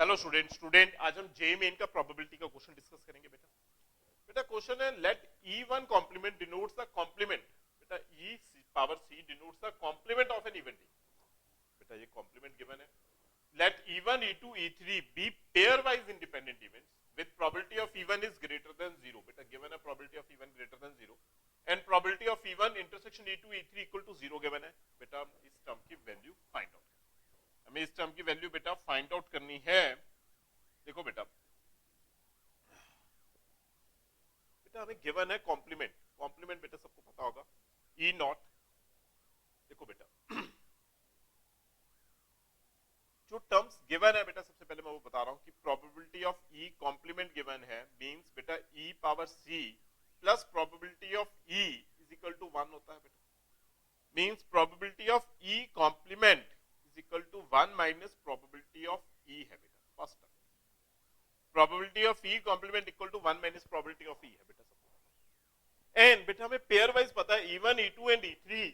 Hello student आज हम JEE Main का प्रोबेबिलिटी का क्वेश्चन डिस्कस करेंगे बेटा। बेटा क्वेश्चन है let E1 complement denotes the complement. बेटा E power C denotes the complement of an event. बेटा ये कॉम्प्लीमेंट गिवन है। Let E1 E2 E3 be pairwise independent events with probability of E1 is greater than 0। बेटा given है probability of E1 greater than 0 and probability of E1 intersection E2 E3 equal to 0 given है। बेटा हम इस term की value find out, हमें इस term की वैल्यू बेटा फाइंड आउट करनी है। देखो बेटा हमें गिवन है कॉम्प्लीमेंट। कॉम्प्लीमेंट बेटा सबको पता होगा ई नॉट। देखो बेटा जो टर्म्स गिवन है बेटा सबसे पहले मैं वो बता रहा हूं कि probability of E complement given है मींस बेटा E power C plus probability of E is equal to 1 होता है बेटा। Means probability of E complement is equal to 1 minus probability of E है बेटा। First term probability of E complement equal to 1 minus probability of E है बेटा सबको। And बेटा हमें पेयर वाइज पता है E1 E2 एंड E3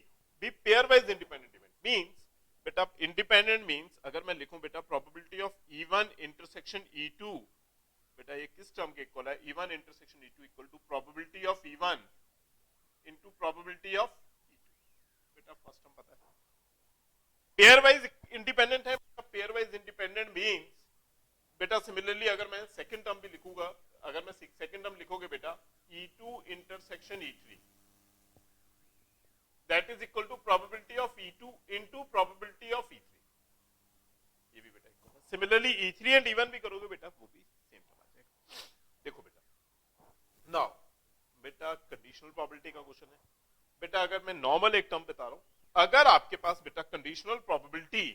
भी pair wise independent event means बेटा इंडिपेंडेंट मींस अगर मैं लिखूं बेटा probability of E1 intersection E2 बेटा ये किस टर्म के इक्वल है E1 intersection E2 equal to probability of E1 into probability of E2। बेटा फर्स्ट टर्म पता है पेयर वाइज इंडिपेंडेंट है। पेयर वाइज इंडिपेंडेंट मींस बेटा सिमिलरली अगर मैं सेकंड टर्म भी लिखूंगा, अगर मैं सेकंड टर्म लिखोगे बेटा E2 intersection E3 that is equal to probability of E2 into probability of E3। ये भी बेटा इक्वल है। सिमिलरली E3 एंड E1 भी करोगे बेटा वो भी सेम टर्म आ जाएगा। देखो बेटा नाउ बेटा कंडीशनल प्रोबेबिलिटी का क्वेश्चन है। बेटा अगर मैं नॉर्मल एक टर्म बता रहा हूं, अगर आपके पास बेटा कंडीशनल प्रोबेबिलिटी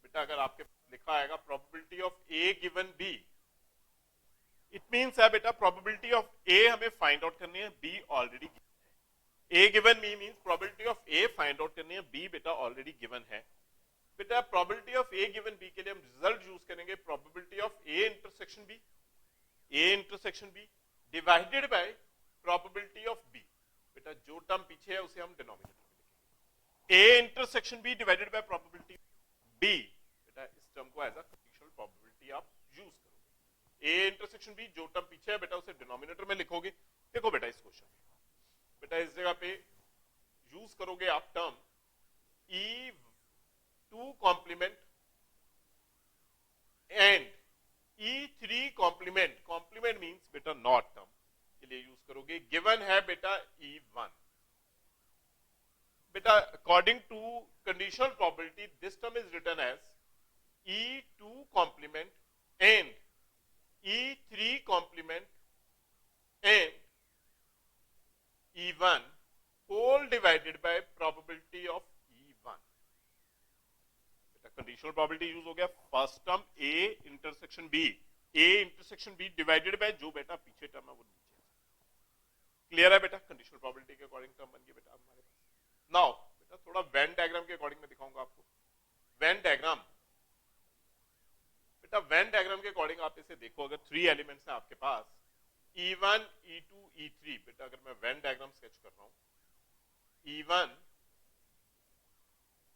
बेटा अगर आपके लिखा आएगा probability of A given B, it means है बेटा प्रोबेबिलिटी ऑफ ए हमें फाइंड आउट करनी है, बी ऑलरेडी गिवन है। A given B means probability of A find out करनी है, बी बेटा ऑलरेडी गिवन है। बेटा probability of A given B के लिए हम रिजल्ट यूज करेंगे probability of A intersection B, A intersection B divided by probability of B. बेटा जो टर्म पीछे है उसे हम डिनोमिनेटर में लिखेंगे, A intersection B divided by probability B. बेटा इस टर्म को एज अ कंडीशनल प्रोबेबिलिटी आप यूज करोगे। ए इंटरसेक्शन बी जो टर्म पीछे है बेटा उसे डिनोमिनेटर में लिखोगे। देखो बेटा इस क्वेश्चन में बेटा इस जगह पे यूज करोगे आप term E2 complement and E3 complement. Complement means बेटा नॉट टर्म के लिए यूज करोगे। गिवन है बेटा E1 बेटा according to conditional probability this term is written as E2 complement and E3 complement and E1 whole divided by probability of E1। बेटा conditional probability use हो गया। First term A intersection B, A intersection B divided by जो बेटा पीछे term है वो नीचे। Clear है बेटा? कंडीशनल प्रोबेबिलिटी के अकॉर्डिंग टर्म बन गई बेटा हमारे पास। नाउ बेटा थोड़ा वेन डायग्राम के अकॉर्डिंग में दिखाऊंगा आपको। वेन डायग्राम बेटा वेन डायग्राम के अकॉर्डिंग आप इसे देखो, अगर 3 एलिमेंट्स हैं आपके पास E1 E2 E3। बेटा अगर मैं वेन डायग्राम स्केच कर रहा हूं E1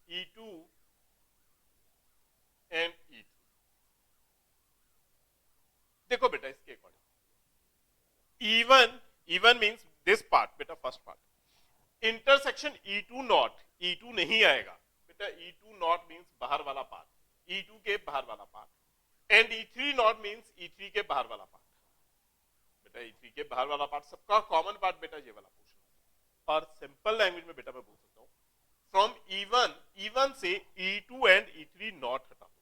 E2 एंड E3। देखो बेटा इसके according E1 means this part बेटा first part intersection E2 not, E2 नहीं आएगा बेटा। E2 नॉट मींस बाहर वाला पार्ट, E2 के बाहर वाला part and E3 not means E3 के बाहर वाला पार्ट। E3 के बाहर वाला पार्ट सबका कॉमन पार्ट बेटा ये वाला पोर्शन है। और सिंपल लैंग्वेज में बेटा मैं बोल सकता हूं फ्रॉम E1 से E2 एंड E3 नॉट हटा दो,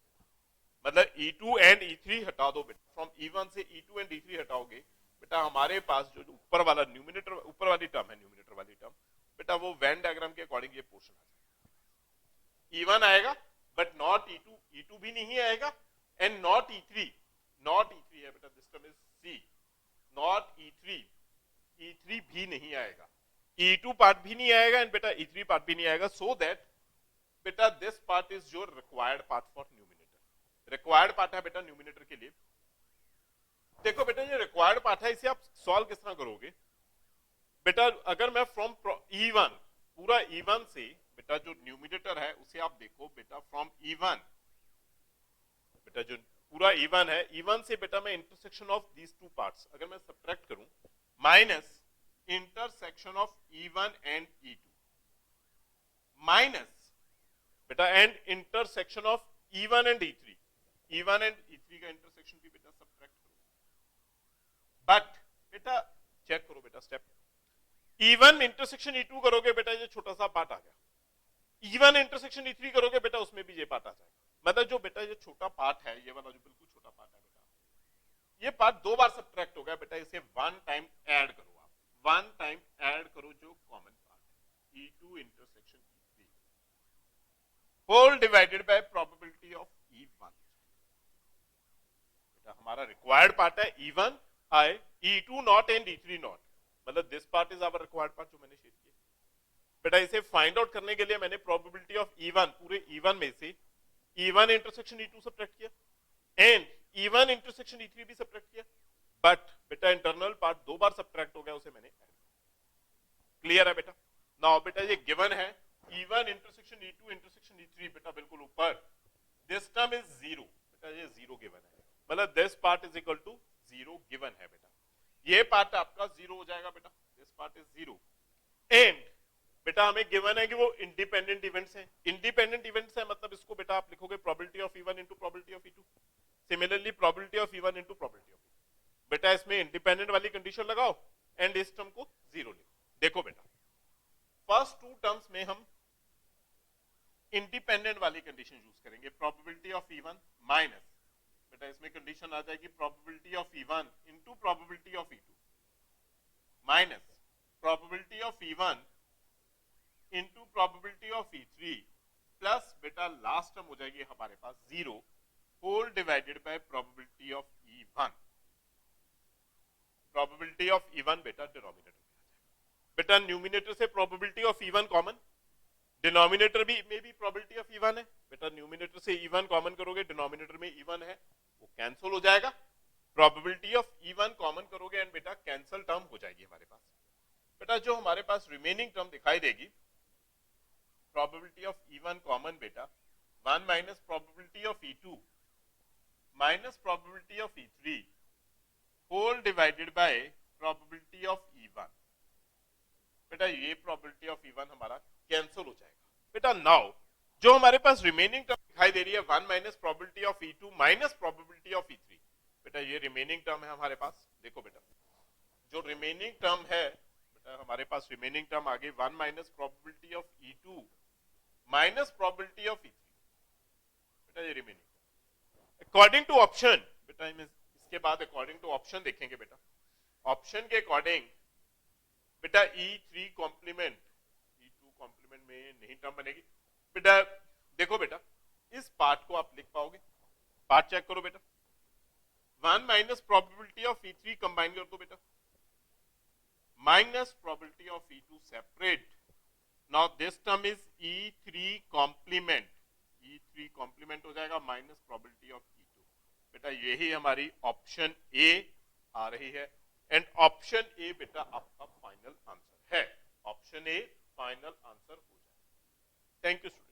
मतलब E2 एंड E3 हटा दो बेटा। फ्रॉम E1 से E2 एंड E3 हटाओगे बेटा हमारे पास जो ऊपर वाला न्यूमिनेटर, ऊपर वाली टर्म है, न्यूमिनेटर वाली टर्म बेटा वो वेन डायग्राम के अकॉर्डिंग ये पोर्शन आ जाएगा। E1 आएगा बट नॉट E2, E2 भी नहीं आएगा and not E3, not E3 है बेटा this term is C, not E3, E3 भी नहीं आएगा, E2 पार्ट भी नहीं आएगा एंड बेटा E3 पार्ट भी नहीं आएगा। सो दैट बेटा this part is your required part for numerator. Required part है बेटा न्यूमिनेटर के लिए। देखो बेटा ये रिक्वायर्ड पार्ट है, इसे आप सॉल्व किस तरह करोगे बेटा? अगर मैं फ्रॉम E1 पूरा E1 से बेटा जो न्यूमिनेटर है उसे आप देखो बेटा फ्रॉम E1 बेटा जो पूरा इवन है, इवन से बेटा मैं intersection of these two parts अगर मैं सब्ट्रैक्ट करूं, minus intersection of E1 and E2 minus बेटा and intersection of E1 and E3, E1 and E3 का इंटरसेक्शन भी बेटा सब्ट्रैक्ट करो, बट बेटा चेक करो बेटा स्टेप, E1 इंटरसेक्शन E2 करोगे बेटा ये छोटा सा पार्ट आ गया, E1 इंटरसेक्शन E3 करोगे बेटा उसमें भी ये पार्ट आ जाएगा, मतलब जो बेटा ये छोटा पार्ट है, ये वाला जो बिल्कुल छोटा पार्ट है बेटा, ये पार्ट दो बार सब्ट्रैक्ट हो गया बेटा, इसे वन टाइम ऐड करो, आप वन टाइम ऐड करो जो कॉमन पार्ट है E2 intersection E3 whole divided by probability of E1, बेटा हमारा रिक्वायर्ड पार्ट है E1 I E2 not and E3 not, मतलब this part is our required part जो मैंने शेयर किया बेटा। इसे फाइंड आउट करने के लिए मैंने प्रोबेबिलिटी ऑफ E1 पूरे E1 में से E1 इंटरसेक्शन E2 सब्ट्रैक्ट किया एंड E1 इंटरसेक्शन E3 भी सब्ट्रैक्ट किया, बट बेटा इंटरनल पार्ट दो बार सब्ट्रैक्ट हो गया, उसे मैंने ऐड। क्लियर है बेटा? नाउ बेटा ये गिवन है E1 intersection E2 intersection E3 बेटा बिल्कुल ऊपर, दिस टर्म इज जीरो, बेटा ये जीरो गिवन है, मतलब this part is equal to zero given है बेटा, ये पार्ट आपका जीरो हो जाएगा बेटा, this part is zero and बेटा हमें गिवन है कि वो इंडिपेंडेंट इवेंट्स हैं, इंडिपेंडेंट इवेंट्स है मतलब इसको बेटा आप लिखोगे probability of E1 into probability of E2, similarly probability of E1 into probability of E2, बेटा इसमें इंडिपेंडेंट वाली कंडीशन लगाओ एंड इस टर्म को जीरो लिखो। देखो बेटा फर्स्ट टू टर्म्स में हम इंडिपेंडेंट वाली कंडीशन यूज करेंगे, प्रोबेबिलिटी ऑफ E1 माइनस बेटा इसमें कंडीशन आ जाएगी probability of E1 into probability of E2 minus probability of E1 into probability of E3 plus बेटा लास्ट टर्म हो जाएगी हमारे पास zero whole divided by probability of E1, probability of E1 बेटा डिनोमिनेटर में आ जाएगा, बेटा न्यूमिनेटर से probability of E1 common, denominator भी में भी प्रोबेबिलिटी ऑफ E1 है, बेटा न्यूमिनेटर से E1 कॉमन करोगे, डिनोमिनेटर में E1 है वो कैंसिल हो जाएगा, प्रोबेबिलिटी ऑफ E1 कॉमन करोगे एंड बेटा कैंसिल टर्म हो जाएगी हमारे पास, बेटा जो हमारे पास रिमेनिंग टर्म दिखाई देगी प्रोबेबिलिटी ऑफ E1 कॉमन बेटा 1 minus probability of E2 minus probability of E3 whole divided by probability of E1, बेटा ये प्रोबेबिलिटी ऑफ E1 हमारा कैंसिल हो जाएगा, बेटा नाउ जो हमारे पास रिमेनिंग टर्म दिखाई दे रही है 1 minus probability of E2 minus probability of E3, बेटा ये रिमेनिंग टर्म है हमारे पास, देखो बेटा जो रिमेनिंग टर्म है बेटा हमारे पास रिमेनिंग टर्म आगे 1 minus probability of E2 minus probability of E3, बेटा ये रिमेनिंग अकॉर्डिंग टू ऑप्शन, बेटा इसके बाद अकॉर्डिंग टू ऑप्शन देखेंगे बेटा, ऑप्शन के अकॉर्डिंग बेटा E3 कॉम्प्लीमेंट E2 कॉम्प्लीमेंट में नहीं टर्म बनेगी, बेटा देखो बेटा इस पार्ट को आप लिख पाओगे, पार्ट चेक करो बेटा 1 minus probability of E3 combine कर दो बेटा minus probability of E2 separate, now this term is E3 complement, E3 complement हो जाएगा माइनस प्रोबेबिलिटी ऑफ E2, बेटा यही हमारी ऑप्शन ए आ रही है एंड ऑप्शन ए बेटा आपका फाइनल आंसर है, ऑप्शन ए फाइनल आंसर हो जाए। Thank you student.